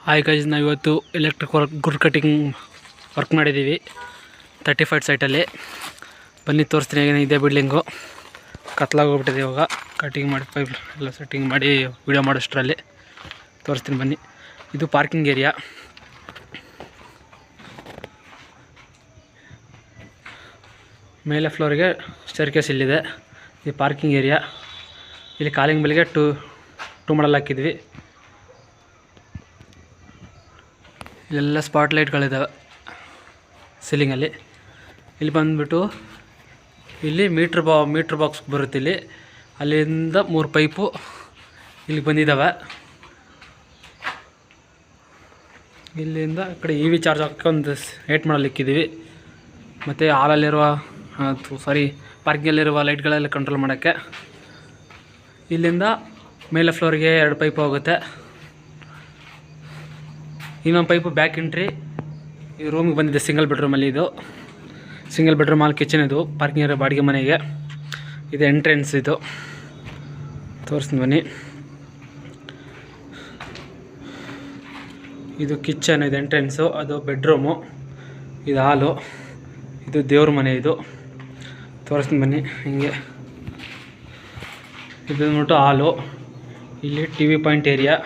Hi guys, ನಾವು ಇವತ್ತು electric good cutting work ಮಾಡಿದ್ದೀವಿ 35 ಸೈಟಲ್ಲಿ. ಬನ್ನಿ ತೋರಿಸ್ತೀನಿ ಏನಿದೆ ಬಿಲ್ಡಿಂಗು. ಕತ್ಲಾಗೋಗ್ಬಿಟ್ಟಿದೆ ಇವಾಗ. ಕಟಿಂಗ್ ಮಾಡಿ ಪೈಪ್ ಎಲ್ಲ ಸೆಟ್ಟಿಂಗ್ ಮಾಡಿ ವಿಡಿಯೋ ಮಾಡೋಷ್ಟರಲ್ಲಿ ತೋರಿಸ್ತೀನಿ ಬನ್ನಿ. ಇದು ಪಾರ್ಕಿಂಗ್ ಏರಿಯಾ. ಮೇಲೆ ಫ್ಲೋರಿಗೆ ಸ್ಟೇರ್ಕೇಸ್ ಇಲ್ಲಿದೆ. ಈ ಪಾರ್ಕಿಂಗ್ ಏರಿಯಾ. ಇಲ್ಲಿ ಕಾಲಿಂಗ್ ಬೆಲ್ಗೆ ಟೂ ಮಾಡಲ್ ಹಾಕಿದ್ವಿ. ಇಲ್ಲೆಲ್ಲ ಸ್ಪಾಟ್ ಲೈಟ್ಗಳಿದ್ದಾವೆ ಸೀಲಿಂಗಲ್ಲಿ. ಇಲ್ಲಿ ಬಂದುಬಿಟ್ಟು ಇಲ್ಲಿ ಮೀಟ್ರ್ ಬಾಕ್ಸ್ ಬರುತ್ತೆ. ಇಲ್ಲಿ ಅಲ್ಲಿಂದ 3 ಪೈಪು ಇಲ್ಲಿ ಬಂದಿದ್ದಾವೆ. ಇಲ್ಲಿಂದ ಈ ಕಡೆ EV ಚಾರ್ಜ್ ಹಾಕಿ ಒಂದು 8 ಮಾಡಲ್ ಇಕ್ಕಿದ್ದೀವಿ. ಮತ್ತು ಹಾಲಲ್ಲಿರುವ ಪಾರ್ಕಿಂಗಲ್ಲಿರುವ ಲೈಟ್ಗಳೆಲ್ಲ ಕಂಟ್ರೋಲ್ ಮಾಡೋಕ್ಕೆ. ಇಲ್ಲಿಂದ ಮೇಲೆ ಫ್ಲೋರಿಗೆ 2 ಪೈಪ್ ಹೋಗುತ್ತೆ. ಇನ್ನೊಂದು ಪೈಪು ಬ್ಯಾಕ್ ಎಂಟ್ರಿ ಈ ರೂಮಿಗೆ ಬಂದಿದೆ. ಸಿಂಗಲ್ ಬೆಡ್ರೂಮಲ್ಲಿ ಇದು ಸಿಂಗಲ್ ಬೆಡ್ರೂಮ್ ಹಾಲ್ ಕಿಚನ್. ಇದು ಪಾರ್ಕಿಂಗ್ ಏರಿಯಾ ಬಾಡಿಗೆ ಮನೆಗೆ. ಇದು ಎಂಟ್ರೆನ್ಸ್. ಇದು ತೋರಿಸ್ತೀನಿ ಬನ್ನಿ. ಇದು ಕಿಚನ್, ಇದು ಎಂಟ್ರೆನ್ಸು. ಅದು ಬೆಡ್ರೂಮು, ಇದು ಹಾಲು, ಇದು ದೇವ್ರ ಮನೆ. ಇದು ತೋರಿಸ್ತೀನಿ ಬನ್ನಿ. ಹಿಂಗೆ ಇದು ಬಂದ್ಬಿಟ್ಟು ಹಾಲು. ಇಲ್ಲಿ TV ಪಾಯಿಂಟ್ ಏರಿಯಾ.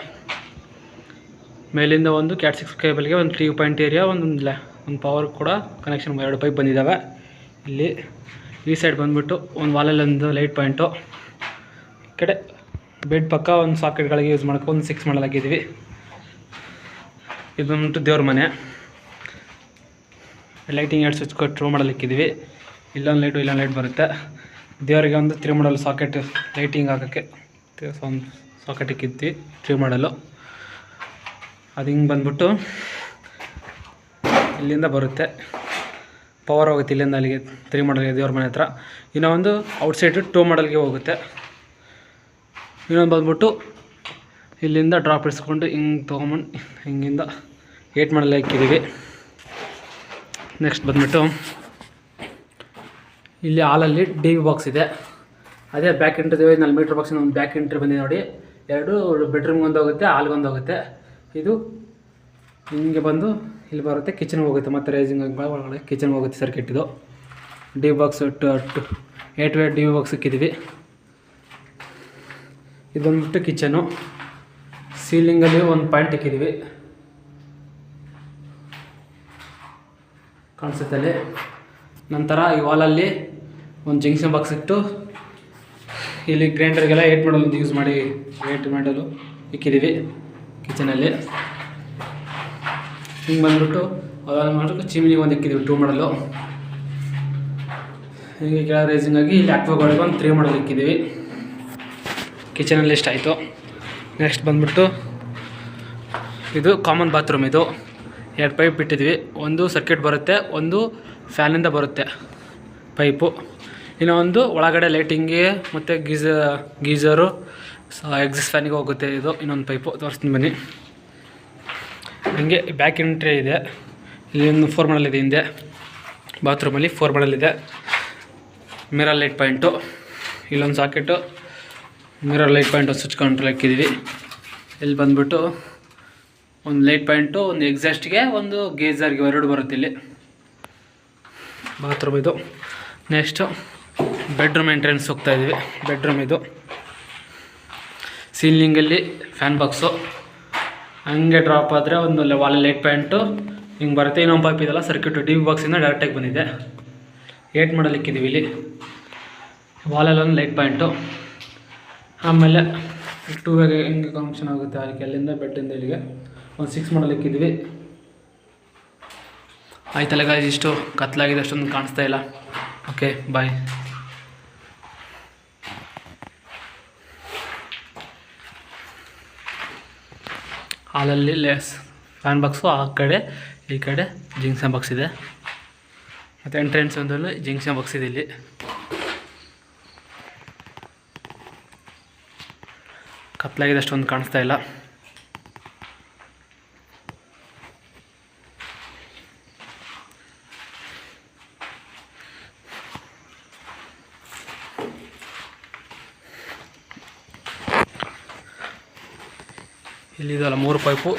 ಮೇಲಿಂದ ಒಂದು ಕ್ಯಾಟ್ 6 ಕೇಬಲ್ಗೆ ಒಂದು TV ಪಾಯಿಂಟ್ ಏರಿಯಾ, ಒಂದು ಪವರ್ ಕೂಡ ಕನೆಕ್ಷನ್ 2 ಪೈಪ್ ಬಂದಿದ್ದಾವೆ. ಇಲ್ಲಿ ಈ ಸೈಡ್ ಬಂದುಬಿಟ್ಟು ಒಂದು ವಾಲಲ್ಲಿ ಒಂದು ಲೈಟ್ ಪಾಯಿಂಟು. ಈ ಕಡೆ ಬೆಡ್ ಪಕ್ಕ ಒಂದು ಸಾಕೆಟ್ಗಳಿಗೆ ಯೂಸ್ ಮಾಡೋಕ್ಕೆ ಒಂದು 6 ಮಾಡಲ್ ಹಾಕಿದ್ದೀವಿ. ಇದು ಬಂದ್ಬಿಟ್ಟು ದೇವ್ರ ಮನೆ. ಲೈಟಿಂಗ್ 2 ಸ್ವಿಚ್ ಕೊಟ್ಟು ಮಾಡಲ್ ಇಕ್ಕಿದ್ದೀವಿ. ಇಲ್ಲೊಂದು ಲೈಟು ಇಲ್ಲೊಂದು ಲೈಟ್ ಬರುತ್ತೆ. ದೇವರಿಗೆ ಒಂದು 3 ಮಾಡಲ್ ಸಾಕೆಟ್ ಲೈಟಿಂಗ್ ಹಾಕೋಕ್ಕೆ ಒಂದು ಸಾಕೆಟ್ ಇಕ್ಕಿದ್ವಿ 3 ಮಾಡಲು. ಅದು ಹಿಂಗೆ ಬಂದ್ಬಿಟ್ಟು ಇಲ್ಲಿಂದ ಬರುತ್ತೆ. ಪವರ್ ಹೋಗುತ್ತೆ ಇಲ್ಲಿಂದ ಅಲ್ಲಿಗೆ 3 ಮಾಡಲ್ಗೆ ದೇವ್ರ ಮನೆ ಹತ್ರ. ಇನ್ನೂ ಒಂದು ಔಟ್ಸೈಡು 2 ಮಾಡಲ್ಗೆ ಹೋಗುತ್ತೆ. ಇನ್ನೊಂದು ಬಂದ್ಬಿಟ್ಟು ಇಲ್ಲಿಂದ ಡ್ರಾಪ್ ಇಡಿಸ್ಕೊಂಡು ಹಿಂಗೆ ತೊಗೊಂಬಂದು ಹಿಂಗಿಂದ 8 ಮಾಡಲ್ ಹಾಕಿದ್ದೀವಿ. ನೆಕ್ಸ್ಟ್ ಬಂದ್ಬಿಟ್ಟು ಇಲ್ಲಿ ಹಾಲಲ್ಲಿ DV ಬಾಕ್ಸ್ ಇದೆ. ಅದೇ ಬ್ಯಾಕ್ ಎಂಟ್ರಿ ಇದೆ. 4 ಮೀಟ್ರ್ ಬಾಕ್ಸಿನ ಒಂದು ಬ್ಯಾಕ್ ಎಂಟ್ರಿ ಬಂದಿದೆ ನೋಡಿ. 2 ಬೆಡ್ರೂಮ್ಗೆ ಒಂದು ಹೋಗುತ್ತೆ, ಹಾಲ್ಗೆ ಒಂದು ಹೋಗುತ್ತೆ. ಇದು ಹಿಂಗೆ ಬಂದು ಇಲ್ಲಿ ಬರುತ್ತೆ, ಕಿಚನ್ಗೆ ಹೋಗುತ್ತೆ. ಮತ್ತು ರೈಸಿಂಗ್ ಒಳಗಡೆ ಕಿಚನ್ಗೆ ಹೋಗುತ್ತೆ ಸರ್ಕಿಟ್. ಇದು DV box 8 way DV box ಇಕ್ಕಿದ್ದೀವಿ. ಇದು ಬಂದ್ಬಿಟ್ಟು ಕಿಚನು. ಸೀಲಿಂಗಲ್ಲಿ ಒಂದು ಪಾಯಿಂಟ್ ಇಕ್ಕಿದ್ದೀವಿ, ಕಾಣಿಸುತ್ತೆ ಅಲ್ಲಿ. ನಂತರ ಈ ವಾಲಲ್ಲಿ ಒಂದು ಜಂಕ್ಷನ್ ಬಾಕ್ಸ್ ಇಟ್ಟು ಇಲ್ಲಿ ಗ್ರೈಂಡರ್ಗೆಲ್ಲ 8 ಮಾಡಲ್ ಯೂಸ್ ಮಾಡಿ 8 ಮಾಡಲು ಇಕ್ಕಿದ್ದೀವಿ ಕಿಚನಲ್ಲಿ. ಹಿಂಗೆ ಬಂದ್ಬಿಟ್ಟು ಅವೆಲ್ಲ ಮಾಡೋಕ್ಕೆ ಚಿಮಿನಿಗೆ ಒಂದು ಇಕ್ಕಿದ್ದೀವಿ 2 ಮಾಡಲು. ಹೀಗೆ ಕೆಳಗೆ ರೈಸಿಂಗಾಗಿ ಇಲ್ಲಿ ಅಕ್ವಾಗಾರ್ಡ್ಗೆ ಒಂದು 3 ಮಾಡಲ್ ಇಕ್ಕಿದ್ದೀವಿ. ಕಿಚನಲ್ಲಿ ಇಷ್ಟ ಆಯಿತು. ನೆಕ್ಸ್ಟ್ ಬಂದ್ಬಿಟ್ಟು ಇದು ಕಾಮನ್ ಬಾತ್ರೂಮ್. ಇದು 2 ಪೈಪ್ ಬಿಟ್ಟಿದ್ವಿ. ಒಂದು ಸರ್ಕ್ಯೂಟ್ ಬರುತ್ತೆ, ಒಂದು ಫ್ಯಾನಿಂದ ಬರುತ್ತೆ ಪೈಪು. ಇನ್ನೂ ಒಂದು ಒಳಗಡೆ ಲೈಟಿಂಗ್ಗೆ ಮತ್ತು ಗೀಝರು ಎಕ್ಸಿಸ್ಟ್ ಫ್ಯಾನಿಗೆ ಹೋಗುತ್ತೆ. ಇದು ಇನ್ನೊಂದು ಪೈಪು ತೋರಿಸ್ತೀನಿ ಬನ್ನಿ. ಹಂಗೆ ಬ್ಯಾಕ್ ಎಂಟ್ರಿ ಇದೆ. ಇಲ್ಲಿ ಒಂದು 4 ಮಾಡಲ್ ಇದೆ ಹಿಂದೆ. ಬಾತ್ರೂಮಲ್ಲಿ 4 ಮಾಡಲ್ ಇದೆ. ಮಿರರ್ ಲೈಟ್ ಪಾಯಿಂಟು, ಇಲ್ಲೊಂದು socket, mirror light point switch control ಹಾಕಿದ್ದೀವಿ. ಇಲ್ಲಿ ಬಂದುಬಿಟ್ಟು ಒಂದು ಲೈಟ್ ಪಾಯಿಂಟು, ಒಂದು ಎಕ್ಸಾಸ್ಟ್ಗೆ, ಒಂದು ಗೇಜರ್ಗೆ 2 ಬರುತ್ತೆ ಇಲ್ಲಿ. ಬಾತ್ರೂಮ್ ಇದು. ನೆಕ್ಸ್ಟು ಬೆಡ್ರೂಮ್ ಎಂಟ್ರೆನ್ಸ್ ಹೋಗ್ತಾಯಿದ್ದೀವಿ. ಬೆಡ್ರೂಮ್ ಇದು. ಸೀಲಿಂಗಲ್ಲಿ ಫ್ಯಾನ್ ಬಾಕ್ಸು. ಹಂಗೆ ಡ್ರಾಪ್ ಆದರೆ ಒಂದು ವಾಲಲ್ಲಿ ಲೈಟ್ ಪಾಯಿಂಟು ಹಿಂಗೆ ಬರುತ್ತೆ. ಇನ್ನೊಂದು ಪೈಪ್ ಇದೆಲ್ಲ ಸರ್ಕ್ಯೂಟು DV ಬಾಕ್ಸಿಂದ ಡೈರೆಕ್ಟಾಗಿ ಬಂದಿದೆ. 8 ಮಾಡಲ್ ಇಕ್ಕಿದ್ದೀವಿ ಇಲ್ಲಿ. ವಾಲಲ್ಲಿ ಒಂದು ಲೈಟ್ ಪಾಯಿಂಟು. ಆಮೇಲೆ 2 ವೇಗೆ ಹಿಂಗೆ ಕನೆಕ್ಷನ್ ಆಗುತ್ತೆ. ಅದಕ್ಕೆ ಅಲ್ಲಿಂದ ಬೆಡ್ಡಿಂದ ಇಲ್ಲಿಗೆ ಒಂದು 6 ಮಾಡಲ್ ಇಕ್ಕಿದ್ವಿ. ಆಯ್ತಲ್ಲ ಗಾಯ್ಸ್, ಇಷ್ಟು ಕತ್ಲಾಗಿದೆ, ಅಷ್ಟೊಂದು ಕಾಣಿಸ್ತಾ ಇಲ್ಲ. ಓಕೆ, ಬಾಯ್. ಹಾಲಲ್ಲಿ ಫ್ಯಾನ್ ಬಾಕ್ಸು ಆ ಕಡೆ, ಈ ಕಡೆ ಜಂಕ್ಷನ್ ಬಾಕ್ಸ್ ಇದೆ. ಮತ್ತು ಎಂಟ್ರೆನ್ಸ್ ಒಂದಲ್ಲಿ ಜಂಕ್ಷನ್ ಬಾಕ್ಸ್ ಇದೆ. ಇಲ್ಲಿ ಕತ್ಲಾಗಿದೆ, ಅಷ್ಟೊಂದು ಕಾಣಿಸ್ತಾ ಇಲ್ಲ. ಇಲ್ಲಿದಲ್ಲ 3 ಪೈಪು